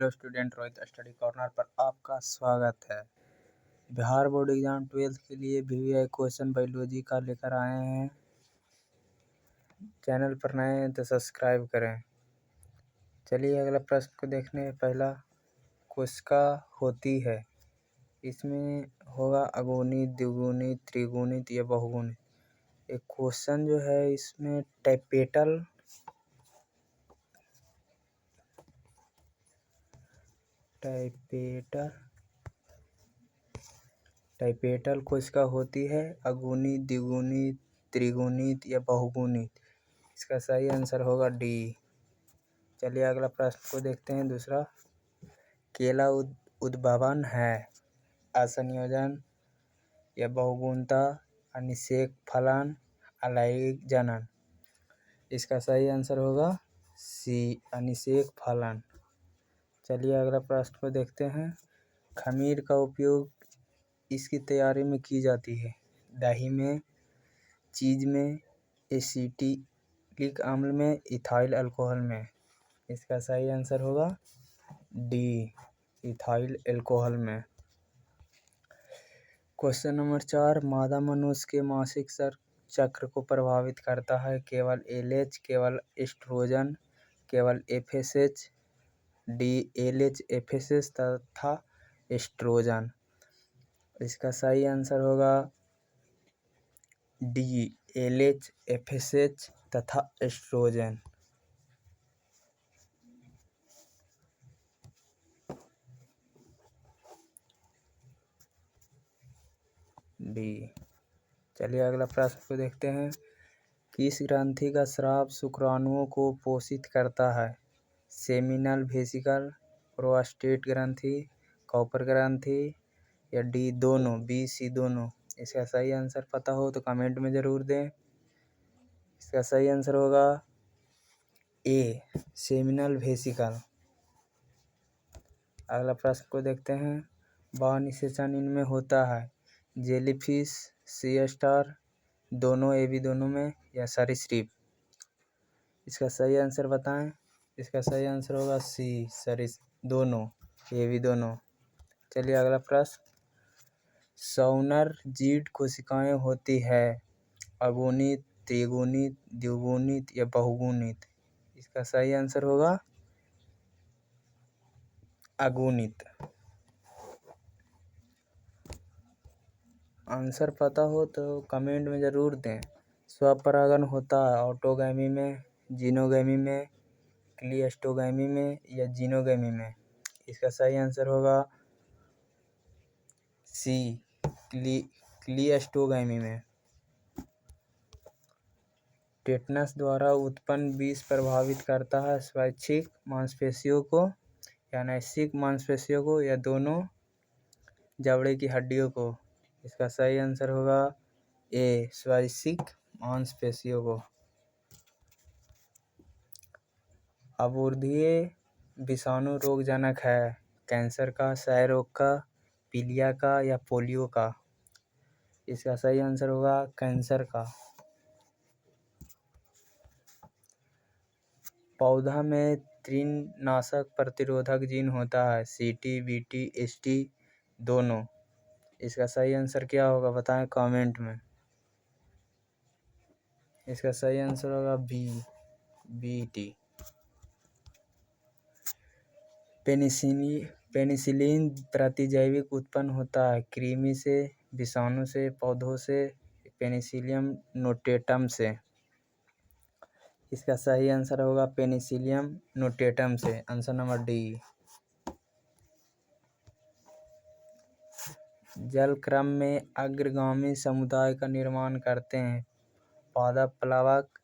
Hello student, Rohit study corner पर आपका स्वागत है। बिहार बोर्ड एग्जाम 12th के लिए VVI क्वेश्चन बायोलॉजी का लेकर आए हैं। चैनल पर नए हैं तो सब्सक्राइब करें। चलिए अगला प्रश्न को देखने। पहला कोशिका होती है, इसमें होगा अगुणित, द्विगुणित, त्रिगुणित या बहुगुणित। एक क्वेश्चन जो है इसमें टाइपेटल कोशिका होती है, अगुणित, द्विगुणित, त्रिगुणित या बहुगुणित। इसका सही आंसर होगा डी। चलिए अगला प्रश्न को देखते हैं। दूसरा, केला उद्भवन है, असंयोजन या बहुगुणता, अनिषेक फलन, अलैंगिक जनन। इसका सही आंसर होगा सी, अनिषेक फलन। चलिए अगला प्रश्न को देखते हैं। खमीर का उपयोग इसकी तैयारी में की जाती है, दही में, चीज में, एसिटिक अम्ल में, इथाइल अल्कोहल में। इसका सही आंसर होगा डी, इथाइल अल्कोहल में। क्वेश्चन नंबर 4, मादा मनुष्य के मासिक चक्र को प्रभावित करता है केवल LH, केवल एस्ट्रोजन, केवल FSH। डी, LH, FSH तथा एस्ट्रोजन। इसका सही आंसर होगा डी, LH, FSH तथा एस्ट्रोजन। डी। चलिए अगला प्रश्न को देखते हैं। किस ग्रंथि का स्राव शुक्राणुओं को पोषित करता है? सेमिनल वेसिकल, प्रोस्टेट ग्रंथि, कॉपर ग्रंथि या डी दोनों, बी सी दोनों। इसका सही आंसर पता हो तो कमेंट में ज़रूर दें। इसका सही आंसर होगा ए, सेमिनल वेसिकल। अगला प्रश्न को देखते हैं। बाह्य निषेचन इनमें होता है जेलीफिश, सी स्टार, दोनों, ए बी दोनों में या सरीसृप। इसका सही आंसर बताएं। इसका सही आंसर होगा सी, दोनों, ए बी दोनों। चलिए अगला प्रश्न। सौनरजीड कोशिकाएं होती है अगुणित, त्रिगुणित, द्विगुणित या बहुगुणित। इसका सही आंसर होगा अगुणित। आंसर पता हो तो कमेंट में ज़रूर दें। स्वपरागण होता है ऑटोगैमी में, जीनोगैमी में, क्लिस्टोगैमी में या जीनोगैमी में। इसका सही आंसर होगा सी, क्लिस्टोगैमी में। टेटनस द्वारा उत्पन्न विष प्रभावित करता है स्वैच्छिक मांसपेशियों को या अनैच्छिक मांसपेशियों को या दोनों, जबड़े की हड्डियों को। इसका सही आंसर होगा ए, स्वैच्छिक मांसपेशियों को। अबोर्धीय विषाणु रोगजनक है कैंसर का, क्षय रोग का, पीलिया का या पोलियो का। इसका सही आंसर होगा कैंसर का। पौधा में तृणनाशक प्रतिरोधक जीन होता है CT, BT, ST दोनों। इसका सही आंसर क्या होगा बताएं कमेंट में। इसका सही आंसर होगा बी, BT। पेनिसिलिन प्रतिजैविक उत्पन्न होता है कृमि से, विषाणु से, पौधों से, पेनिसिलियम नोटेटम से। इसका सही आंसर होगा पेनिसिलियम नोटेटम से, आंसर नंबर डी। जल क्रम में अग्रगामी समुदाय का निर्माण करते हैं पादप प्लवक,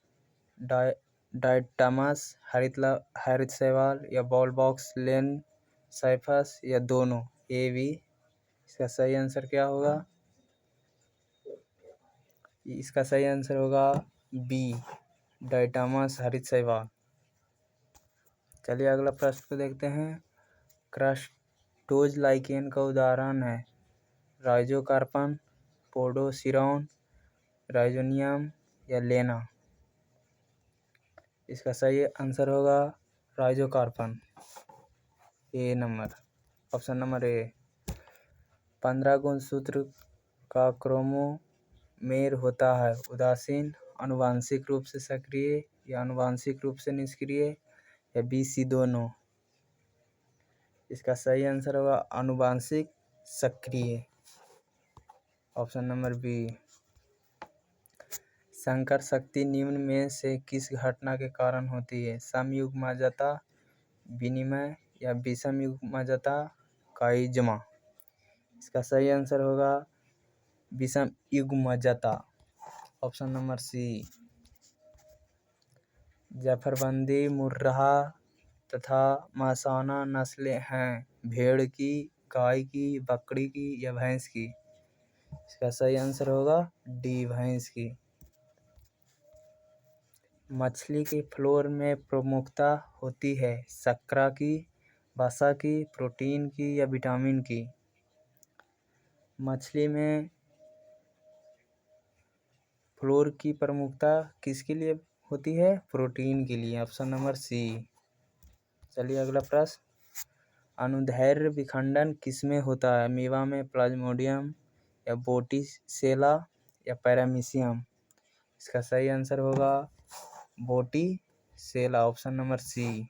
डायटमस, हरित शैवाल या बॉलबॉक्स लेनसाइफस या दोनों, ए बी। इसका सही आंसर क्या होगा? इसका सही आंसर होगा बी, डायटमस, हरित शैवाल। चलिए अगला प्रश्न को देखते हैं। क्रस्टोज लाइकेन का उदाहरण है राइजोकार्पन, पोडोसिरॉन, राइजोनियम या लेना। इसका सही आंसर होगा राइजोकार्पन। ए नंबर, ऑप्शन नंबर ए। 15 गुणसूत्र का क्रोमोमेर होता है उदासीन, आनुवांशिक रूप से सक्रिय या आनुवांशिक रूप से निष्क्रिय या बी सी दोनों। इसका सही आंसर होगा आनुवांशिक सक्रिय, ऑप्शन नंबर बी। संकर शक्ति निम्न में से किस घटना के कारण होती है? समयुग्मजता, विनिमय या विषमयुग्मजता का इजमा। इसका सही आंसर होगा विषमयुग्मजता, ऑप्शन नंबर सी। जफरबंदी, मुर्राह तथा मसाना नस्लें हैं भेड़ की, गाय की, बकरी की या भैंस की। इसका सही आंसर होगा डी, भैंस की। मछली के फ्लोर में प्रमुखता होती है शर्करा की, वसा की, प्रोटीन की या विटामिन की। मछली में फ्लोर की प्रमुखता किसके लिए होती है? प्रोटीन के लिए, ऑप्शन नंबर सी। चलिए अगला प्रश्न। अनुदैर्ध्य विखंडन किसमें होता है? अमीबा में, प्लाज्मोडियम या बोटीसेला या पैरामीशियम। इसका सही आंसर होगा बोटीसेला, ऑप्शन नंबर सी,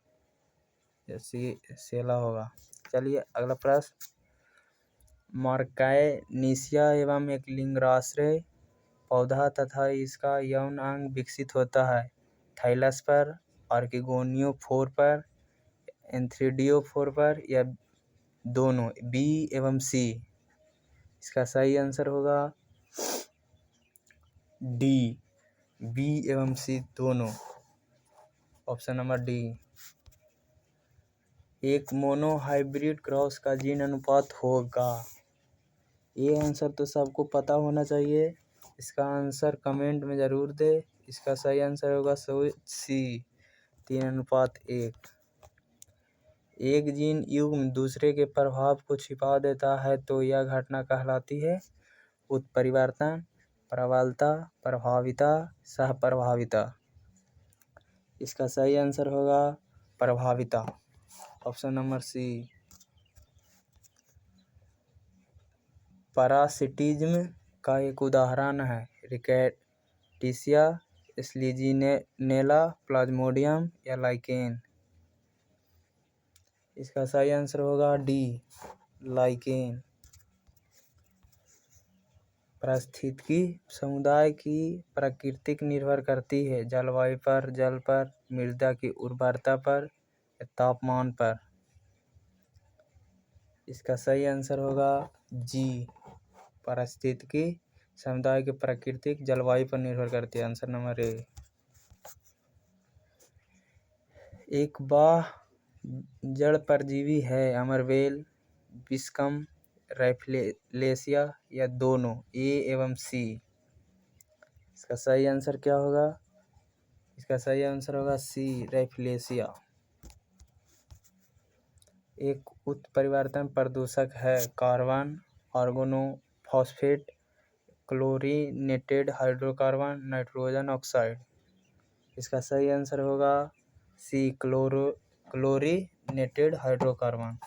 सेला होगा। चलिए अगला प्रश्न। मार्कायनीसिया एवं एक लिंगाश्रय पौधा तथा इसका यौन अंग विकसित होता है थाइलस पर, आर्किगोनियोफोर पर, एंथ्रिडियोफोर पर या दोनों, बी एवं सी। इसका सही आंसर होगा डी, बी एवं सी दोनों, ऑप्शन नंबर डी। एक मोनोहाइब्रिड क्रॉस का जीन अनुपात होगा। ये आंसर तो सबको पता होना चाहिए, इसका आंसर कमेंट में ज़रूर दे। इसका सही आंसर होगा सी, 3:1। एक जीन युग्म दूसरे के प्रभाव को छिपा देता है तो यह घटना कहलाती है उत्परिवर्तन, प्रबलता, प्रभाविता, सहप्रभाविता। इसका सही आंसर होगा प्रभाविता, ऑप्शन नंबर सी। पारासिटिज्म का एक उदाहरण है रिकेटिसिया, स्लीजीनेला, प्लाज्मोडियम या लाइकेन। इसका सही आंसर होगा डी, लाइकेन। पारिस्थितिकी समुदाय की प्रकृति निर्भर करती है जलवायु पर, जल पर, मृदा की उर्वरता पर या तापमान पर। इसका सही आंसर होगा जी, पारिस्थितिकी समुदाय की प्राकृतिक जलवायु पर निर्भर करती है, आंसर नंबर ए। एक बाह्य जड़ परजीवी है अमरबेल, विस्कम, रैफलेशिया या दोनों, ए एवं सी। इसका सही आंसर क्या होगा? इसका सही आंसर होगा सी, रैफलेशिया। एक उत्परिवर्तन प्रदूषक है carbon, organophosphate, chlorinated hydrocarbon, nitrogen oxide. इसका सही आंसर होगा सी, क्लोरीनेटेड हाइड्रोकार्बन।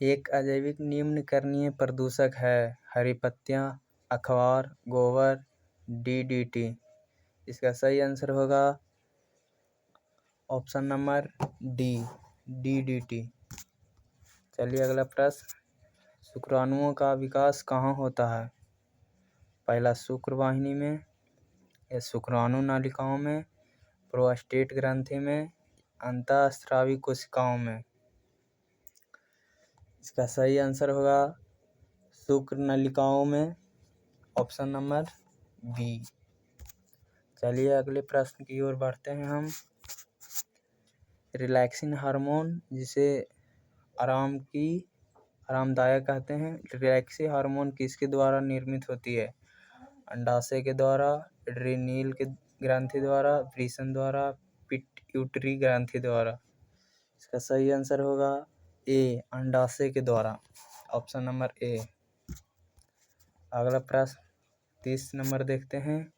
एक अजैविक निम्नकरणीय प्रदूषक है हरी पत्तियाँ, अखबार, गोबर, डीडीटी। इसका सही आंसर होगा ऑप्शन नंबर डी, डीडीटी। चलिए अगला प्रश्न। शुक्राणुओं का विकास कहाँ होता है? पहला शुक्रवाहिनी में या शुक्राणु नालिकाओं में, प्रोस्टेट ग्रंथि में, अंतःस्रावी कोशिकाओं में। इसका सही आंसर होगा शुक्र नलिकाओं में, ऑप्शन नंबर बी। चलिए अगले प्रश्न की ओर बढ़ते हैं हम। रिलैक्सिन हार्मोन जिसे आरामदायक कहते हैं, रिलैक्सिन हार्मोन किसके द्वारा निर्मित होती है? अंडाशय के द्वारा, एड्रीनल के ग्रंथि द्वारा, वृषण द्वारा, पिट्यूटरी ग्रंथि द्वारा। इसका सही आंसर होगा ए, अंडाशय के द्वारा, ऑप्शन नंबर ए। अगला प्रश्न 30 नंबर देखते हैं।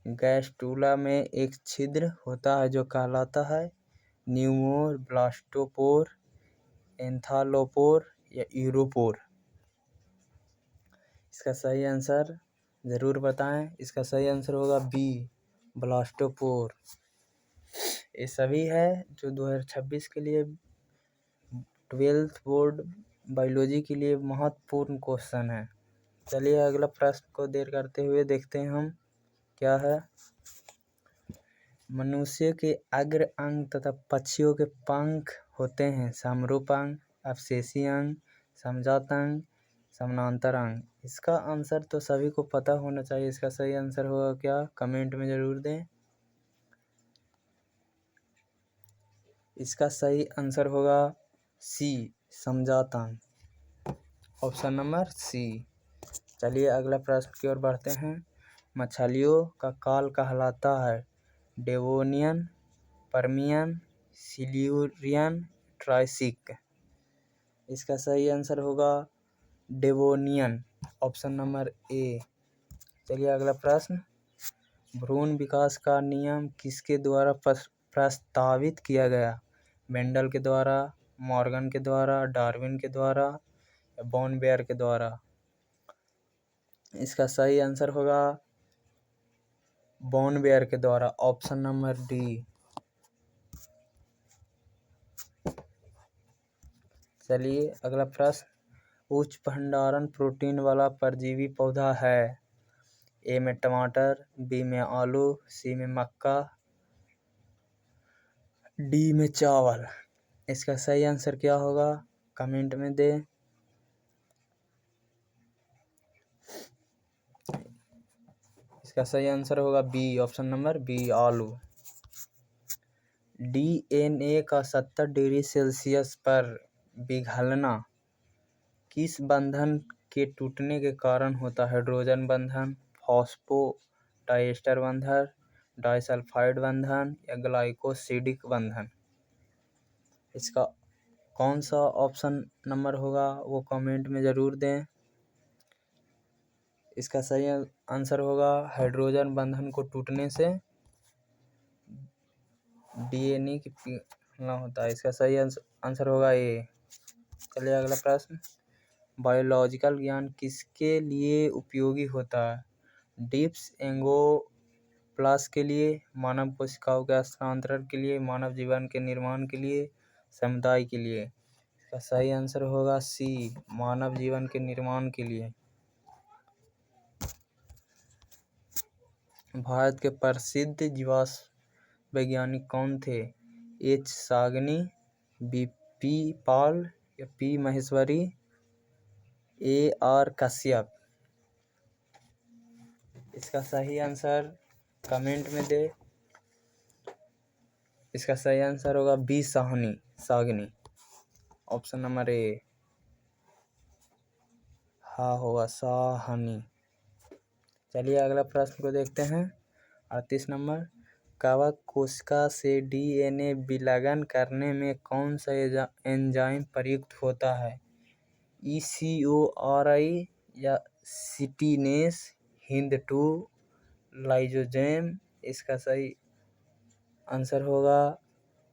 गैस्ट्रुला में एक छिद्र होता है जो कहलाता है न्यूमोर, ब्लास्टोपोर, एंथालोपोर या यूरोपोर। इसका सही आंसर ज़रूर बताएं। इसका सही आंसर होगा बी, ब्लास्टोपोर। ये सभी है जो 2026 के लिए 12th बोर्ड बायोलॉजी के लिए महत्वपूर्ण क्वेश्चन है। चलिए अगला प्रश्न को देर करते हुए देखते हैं हम क्या है। मनुष्य के अग्र अंग तथा पक्षियों के पंख होते हैं समरूप अंग, अवशेषी अंग, समजात अंग, समानांतर अंग। इसका आंसर तो सभी को पता होना चाहिए। इसका सही आंसर होगा क्या, कमेंट में ज़रूर दें। इसका सही आंसर होगा सी, समजात अंग, ऑप्शन नंबर सी। चलिए अगला प्रश्न की ओर बढ़ते हैं। मछलियों का काल कहलाता है डेवोनियन, पर्मियन, सिल्यूरियन, ट्राइसिक। इसका सही आंसर होगा डेवोनियन, ऑप्शन नंबर ए। चलिए अगला प्रश्न। भ्रूण विकास का नियम किसके द्वारा प्रस्तावित किया गया? मेंडल के द्वारा, मॉर्गन के द्वारा, डार्विन के द्वारा या बॉर्नबियर के द्वारा? इसका सही आंसर होगा बॉर्नबियर के द्वारा, ऑप्शन नंबर डी। चलिए अगला प्रश्न। उच्च भंडारण प्रोटीन वाला परजीवी पौधा है? ए में टमाटर, बी में आलू, सी में मक्का, डी में चावल। इसका सही आंसर क्या होगा, कमेंट में दें। इसका सही आंसर होगा बी, ऑप्शन नंबर बी, आलू। DNA का 70 डिग्री सेल्सियस पर पिघलना किस बंधन के टूटने के कारण होता है? हाइड्रोजन बंधन, फॉस्फोडाइएस्टर बंधन, डाइसल्फाइड बंधन या ग्लाइकोसिडिक बंधन? इसका कौन सा ऑप्शन नंबर होगा वो कमेंट में ज़रूर दें। इसका सही आंसर होगा हाइड्रोजन बंधन को टूटने से DNA की पिघलना होता है। इसका सही आंसर होगा ए। चलिए अगला प्रश्न। बायोलॉजिकल ज्ञान किसके लिए उपयोगी होता है? डिप्स एंगोप्लास के लिए, मानव कोशिकाओं के स्थानांतरण के लिए, मानव जीवन के निर्माण के लिए, समुदाय के लिए? इसका सही आंसर होगा सी, मानव जीवन के निर्माण के लिए। भारत के प्रसिद्ध जीवाश्म वैज्ञानिक कौन थे? एच सागनी, बी पी पाल या पी महेश्वरी, AR कश्यप? इसका सही आंसर कमेंट में दे। इसका सही आंसर होगा बी सागनी, ऑप्शन नंबर ए। हाँ होगा साहनी। चलिए अगला प्रश्न को देखते हैं। 38 नंबर। कवक कोशिका से DNA विलयन करने में कौन सा एंजाइम प्रयुक्त होता है? ECORI या सिटीनेस, HIND2, लाइजोजेम? इसका सही आंसर होगा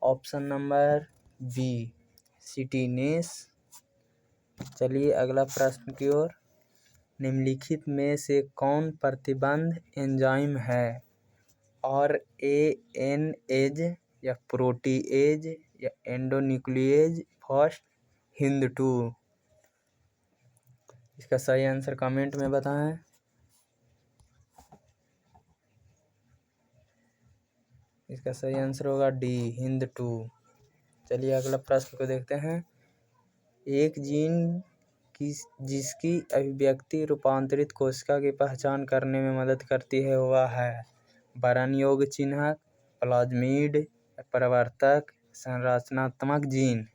ऑप्शन नंबर बी, सिटीनेस। चलिए अगला प्रश्न की ओर। निम्नलिखित में से कौन प्रतिबंध एंजाइम है? RNase या प्रोटीएज या एंडोन्यूक्लिएज फर्स्ट, HIND2? इसका सही आंसर कमेंट में बताएं। इसका सही आंसर होगा डी, HIND2। चलिए अगला प्रश्न को देखते हैं। एक जीन जिसकी अभिव्यक्ति रूपांतरित कोशिका की पहचान करने में मदद करती है वह है? बरन योग्य चिन्हक, प्लाज्मिड, प्रवर्तक, संरचनात्मक जीन?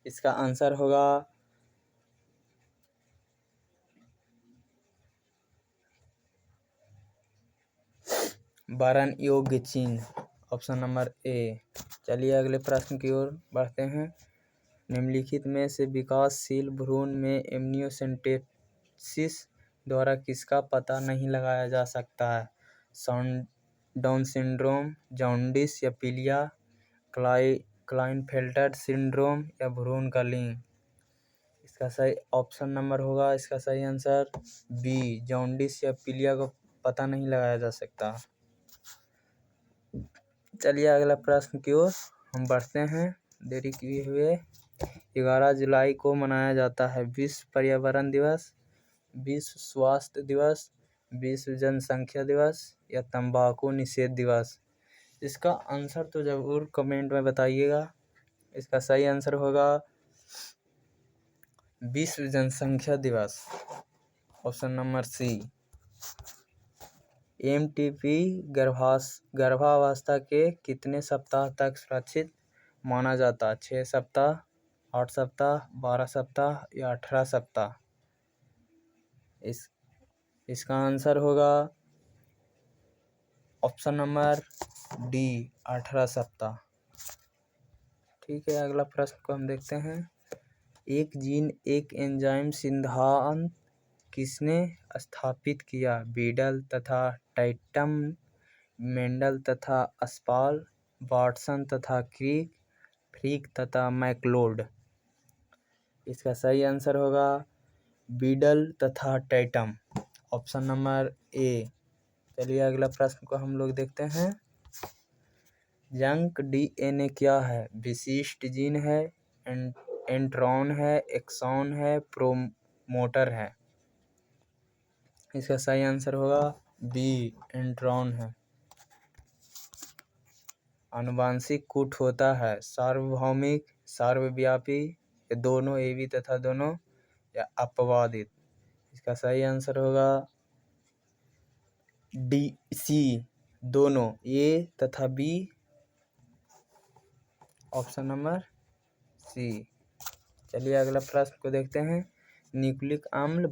इसका आंसर होगा बरन योग्य चिन्ह, ऑप्शन नंबर ए। चलिए अगले प्रश्न की ओर बढ़ते हैं। निम्नलिखित में से विकासशील भ्रूण में एम्नियोसेंटेसिस द्वारा किसका पता नहीं लगाया जा सकता है? डाउन सिंड्रोम, जॉन्डिस या पीलिया, क्लाइनफेल्टर सिंड्रोम या भ्रूण का लिंग। इसका सही ऑप्शन नंबर होगा इसका सही आंसर बी, जॉन्डिस या पीलिया को पता नहीं लगाया जा सकता। चलिए अगला प्रश्न की ओर हम बढ़ते हैं देरी किए हुए। 11 जुलाई को मनाया जाता है विश्व पर्यावरण दिवस, विश्व स्वास्थ्य दिवस, विश्व जनसंख्या दिवस या तंबाकू निषेध दिवस। इसका आंसर तो ज़रूर कमेंट में बताइएगा। इसका सही आंसर होगा विश्व जनसंख्या दिवस, ऑप्शन नंबर सी। एमटीपी गर्भावस्था के कितने सप्ताह तक सुरक्षित माना जाता है? 6 सप्ताह, 8 सप्ताह, 12 सप्ताह या 18 सप्ताह। इसका आंसर होगा ऑप्शन नंबर डी, 18 सप्ताह। ठीक है, अगला प्रश्न को हम देखते हैं। एक जीन एक एंजाइम सिद्धांत किसने स्थापित किया? बीडल तथा टाइटम, मेंडल तथा अस्पाल, वाटसन तथा क्रिक, फ्रिक तथा मैकलोड। इसका सही आंसर होगा बीडल तथा टाइटम, ऑप्शन नंबर ए। चलिए अगला प्रश्न को हम लोग देखते हैं। जंक डीएनए क्या है? विशिष्ट जीन है, इंट्रॉन है, एक्सॉन है, प्रोमोटर है। इसका सही आंसर होगा बी, इंट्रॉन है। आनुवांशिक कूट होता है सार्वभौमिक, सर्वव्यापी या दोनों, एवी तथा दोनों या अपवादित। इसका सही आंसर होगा डी, सी, दोनों, ए तथा बी, ऑप्शन नंबर सी। चलिए अगला प्रश्न को देखते हैं। न्यूक्लिक अम्ल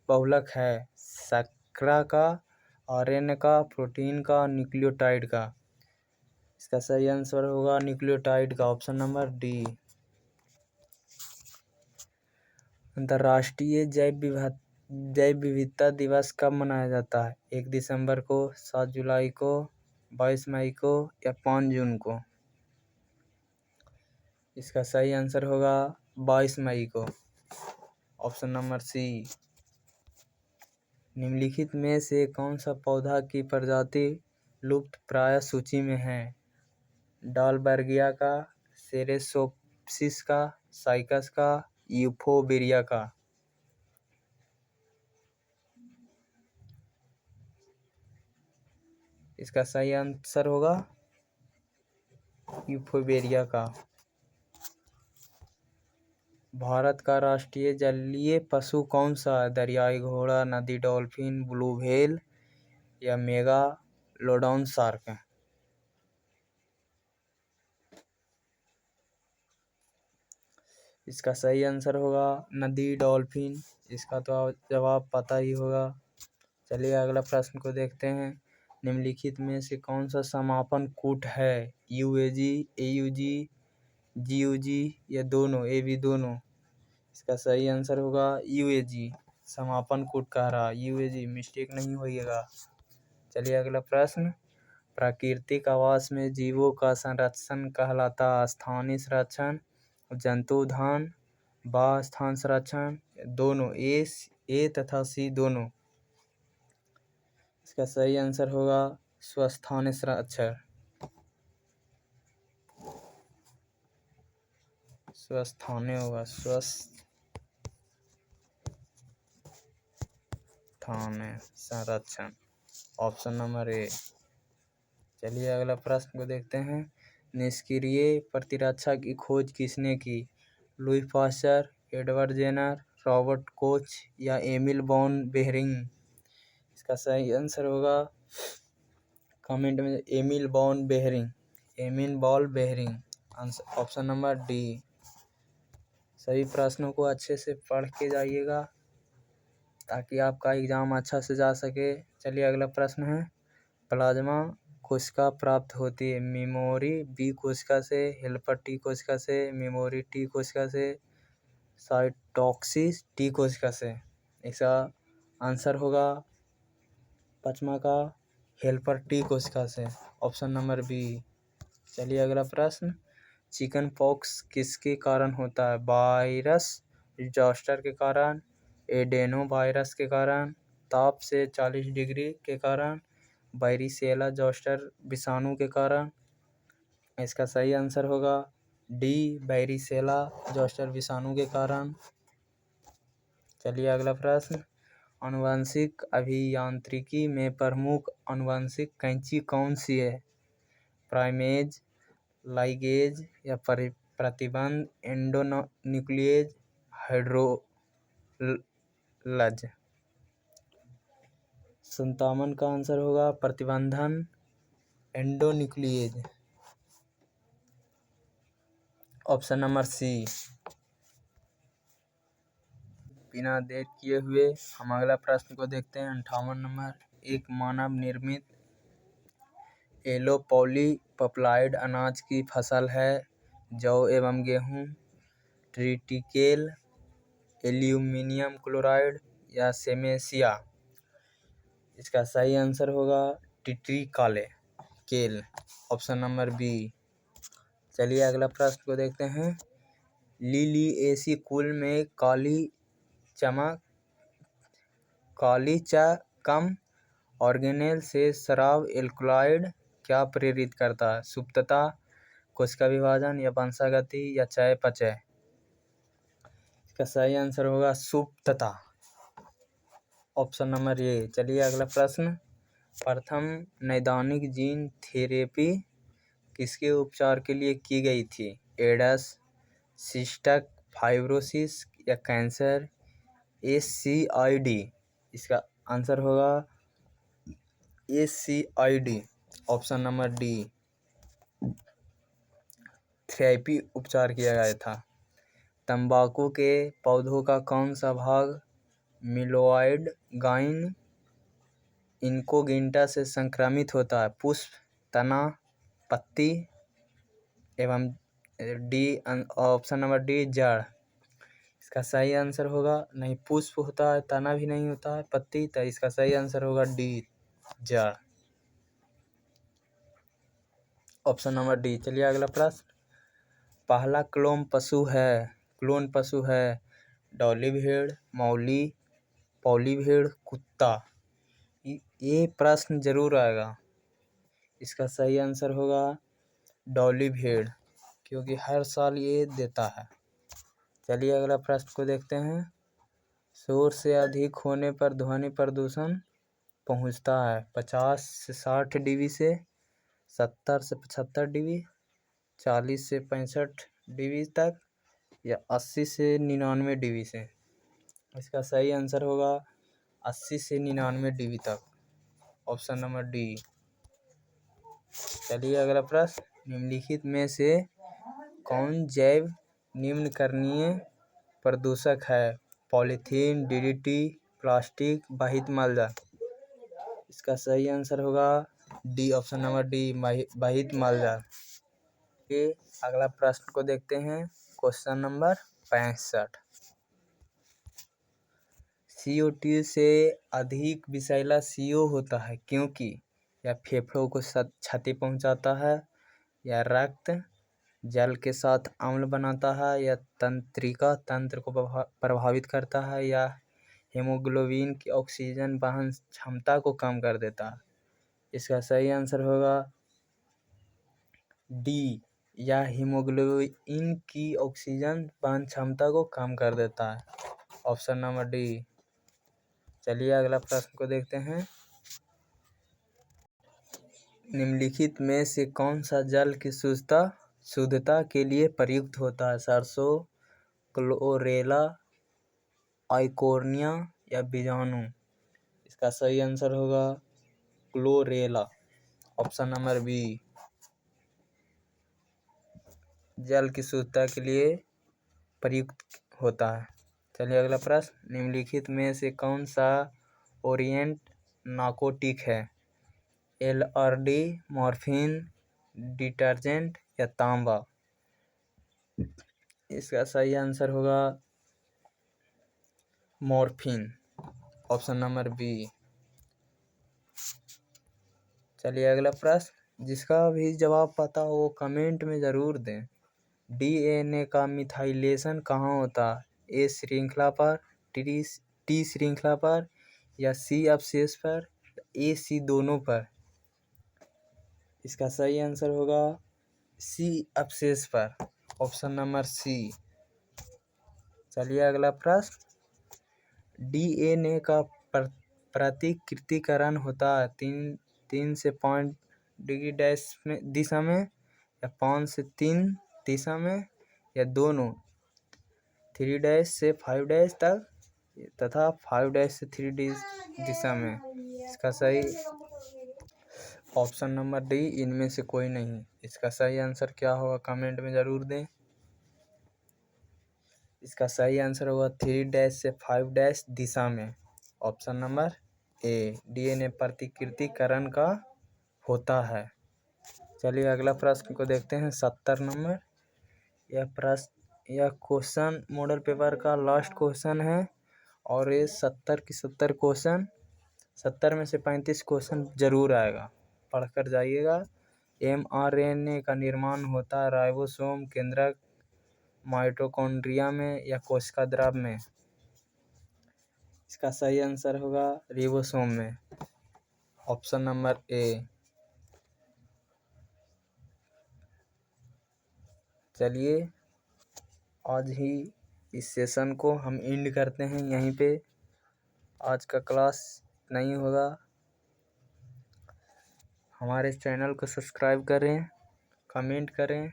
बहुलक है शर्करा का, आरएनए का, प्रोटीन का, न्यूक्लियोटाइड का। इसका सही आंसर होगा न्यूक्लियोटाइड का, ऑप्शन नंबर डी। अंतर्राष्ट्रीय जैव विविधता दिवस कब मनाया जाता है? 1 दिसंबर को, 7 जुलाई को, 22 मई को या 5 जून को। इसका सही आंसर होगा 22 मई को, ऑप्शन नंबर सी। निम्नलिखित में से कौन सा पौधा की प्रजाति लुप्त प्राय सूची में है? डालबर्गिया का, सेरेसोप्सिस का, साइकस का, यूफोर्बिया का। इसका सही आंसर होगा यूफोर्बिया का। भारत का राष्ट्रीय जलीय पशु कौन सा है? दरियाई घोड़ा, नदी डॉल्फिन, ब्लू व्हेल या मेगालोडॉन शार्क। इसका सही आंसर होगा नदी डॉल्फिन। इसका तो जवाब पता ही होगा। चलिए अगला प्रश्न को देखते हैं। निम्नलिखित में से कौन सा समापन कूट है? यूएजी, एयूजी, जीयूजी या दोनों, एवी दोनों। इसका सही आंसर होगा यूएजी, समापन कूट कह रहा, यूएजी, मिस्टेक नहीं होइएगा। चलिए अगला प्रश्न। प्राकृतिक आवास में जीवों का संरक्षण कहलाता स्थानीय संरक्षण, जंतुधान, बाह्य स्थान संरक्षण, दोनों, ए तथा सी दोनों। इसका सही आंसर होगा स्वस्थानीय संरक्षण, स्वस्थानीय होगा, स्वस्थानीय संरक्षण, ऑप्शन नंबर ए। चलिए अगला प्रश्न को देखते हैं। निष्क्रिय प्रतिरक्षा की खोज किसने की? Louis Pasteur, Edward Jenner, Robert Koch या एमिल वॉन बेहरिंग। इसका सही आंसर होगा कमेंट में Emil von Behring, Emil von Behring, option number D. सभी प्रश्नों को अच्छे से पढ़ के जाइएगा ताकि आपका एग्ज़ाम अच्छा से जा सके। चलिए अगला प्रश्न है। प्लाज्मा कोशिका प्राप्त होती है मेमोरी बी कोशिका से, हेल्पर टी कोशिका से, मेमोरी टी कोशिका से, साइटोक्सिस टी कोशिका से। इसका आंसर होगा प्लाज्मा का हेल्पर टी कोशिका से, ऑप्शन नंबर बी। चलिए अगला प्रश्न, चिकन पॉक्स किसके कारण होता है? वायरस, जोस्टर के कारण, एडेनो वायरस के कारण, ताप से 40 डिग्री के कारण, वारिसेला जोस्टर विषाणु के कारण। इसका सही आंसर होगा डी, वारिसेला जोस्टर विषाणु के कारण। चलिए अगला प्रश्न, आनुवंशिक अभियांत्रिकी में प्रमुख आनुवंशिक कैंची कौन सी है? प्राइमेज, लाइगेज या प्रतिबंध, एंडोन्यूक्लियेज, हाइड्रोलज। 57 का आंसर होगा प्रतिबंधन, एंडोन्यूक्लियेज। Option number C. बिना देर किए हुए हम अगला प्रश्न को देखते हैं। 58 नंबर, एक मानव निर्मित एलोपॉलीपप्लाइड अनाज की फसल है। जौ एवं गेहूँ, ट्रिटिकेल, एल्यूमिनियम क्लोराइड या सेमेसिया। इसका सही आंसर होगा ट्रिटिकेल, ऑप्शन नंबर बी। चलिए अगला प्रश्न को देखते हैं। लिलिएसी कुल में कालीचकम ऑर्गेनेल से स्राव एल्कलॉइड क्या प्रेरित करता है? सुप्तता, कोशिका विभाजन या वंशागति या चयापचय। इसका सही आंसर होगा सुप्तता, ऑप्शन नंबर ए। चलिए अगला प्रश्न, प्रथम नैदानिक जीन थेरेपी किसके उपचार के लिए की गई थी? एड्स, सिस्टिक फाइब्रोसिस या कैंसर, SCID। इसका आंसर होगा SCID, option number D. Therapy उपचार किया गया था। तंबाकू के पौधों का कौन सा भाग मिलोइड गाइन इनकोगिटा से संक्रमित होता है? पुष्प, तना, पत्ती एवं डी, ऑप्शन नंबर डी, जड़। इसका सही आंसर होगा, नहीं पुष्प होता है, तना भी नहीं होता है, पत्ती, तो इसका सही आंसर होगा डी, जड़, ऑप्शन नंबर डी। चलिए अगला प्रश्न, पहला क्लोन पशु है डॉली भेड़, मौली, पौली भेड़, कुत्ता। ये प्रश्न जरूर आएगा। इसका सही आंसर होगा डॉली भेड़, क्योंकि हर साल ये देता है। चलिए अगला प्रश्न को देखते हैं। शोर से अधिक होने पर ध्वनि प्रदूषण पहुंचता है 50 से 60 dB से, 70 से 75 dB, 40 से 65 dB तक या 80 से 99 dB से। इसका सही आंसर होगा 80 से 99 dB तक, ऑप्शन नंबर डी। चलिए अगला प्रश्न, निम्नलिखित में से कौन जैव निम्नकरणीय प्रदूषक है? पॉलीथीन, DDT, प्लास्टिक, बाहित मालजाल। इसका सही आंसर होगा डी, ऑप्शन नंबर डी, बाहित मालजाल। अगला प्रश्न को देखते हैं। क्वेश्चन नंबर 65, CO2 से अधिक विषैला CO होता है क्योंकि या फेफड़ों को क्षति पहुंचाता है, या रक्त जल के साथ अम्ल बनाता है, या तंत्रिका तंत्र को प्रभावित करता है, या हीमोग्लोबिन की ऑक्सीजन वहन क्षमता को कम कर देता है। इसका सही आंसर होगा डी, या हीमोग्लोबिन की ऑक्सीजन वहन क्षमता को कम कर देता है, ऑप्शन नंबर डी। चलिए अगला प्रश्न को देखते हैं। निम्नलिखित में से कौन सा जल की शुद्धता के लिए प्रयुक्त होता है? सरसों, क्लोरेला, आइकोर्निया या बीजाणु। इसका सही आंसर होगा क्लोरेला, ऑप्शन नंबर बी, जल की शुद्धता के लिए प्रयुक्त होता है। चलिए अगला प्रश्न, निम्नलिखित में से कौन सा ओरिएंट नार्कोटिक है? LSD, मॉर्फिन, डिटर्जेंट या तांबा। इसका सही आंसर होगा मॉर्फिन, ऑप्शन नंबर बी। चलिए अगला प्रश्न, जिसका भी जवाब पता हो वो कमेंट में ज़रूर दें। डीएनए का मिथाइलेशन कहाँ होता है? ए श्रृंखला पर, टी श्रृंखला पर, या सी अवशेष पर, ए सी दोनों पर। इसका सही आंसर होगा सी अवशेष पर, ऑप्शन नंबर सी। चलिए अगला प्रश्न। डीएनए का प्रतिकृतिकरण होता है 3 से 5 डिग्री डैश में दिशा में, या 5 से 3 दिशा में, या दोनों 3 डैश से 5 डैश तक, तथा 5 डैश से 3 दिशा में। इसका सही ऑप्शन नंबर डी, इनमें से कोई नहीं। इसका सही आंसर क्या होगा कमेंट में ज़रूर दें। इसका सही आंसर होगा 3 डैश से 5 डैश दिशा में, ऑप्शन नंबर ए। डीएनए प्रतिकृतिकरण का होता है। चलिए अगला प्रश्न को देखते हैं 70 नंबर। यह क्वेश्चन मॉडल पेपर का लास्ट क्वेश्चन है, और ये 70 की 70 क्वेश्चन, 70 में से 35 क्वेश्चन जरूर आएगा, पढ़कर जाइएगा। mRNA का निर्माण होता है राइबोसोम, केंद्रक, माइटोकॉन्ड्रिया में, या कोशिका द्रव में। इसका सही आंसर होगा रिबोसोम में, ऑप्शन नंबर ए। चलिए आज ही इस सेशन को हम एंड करते हैं यहीं पे। आज का क्लास नहीं होगा। हमारे चैनल को सब्सक्राइब करें, कमेंट करें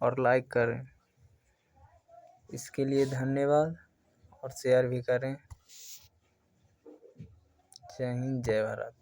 और लाइक करें। इसके लिए धन्यवाद, और शेयर भी करें। जय हिंद, जय भारत।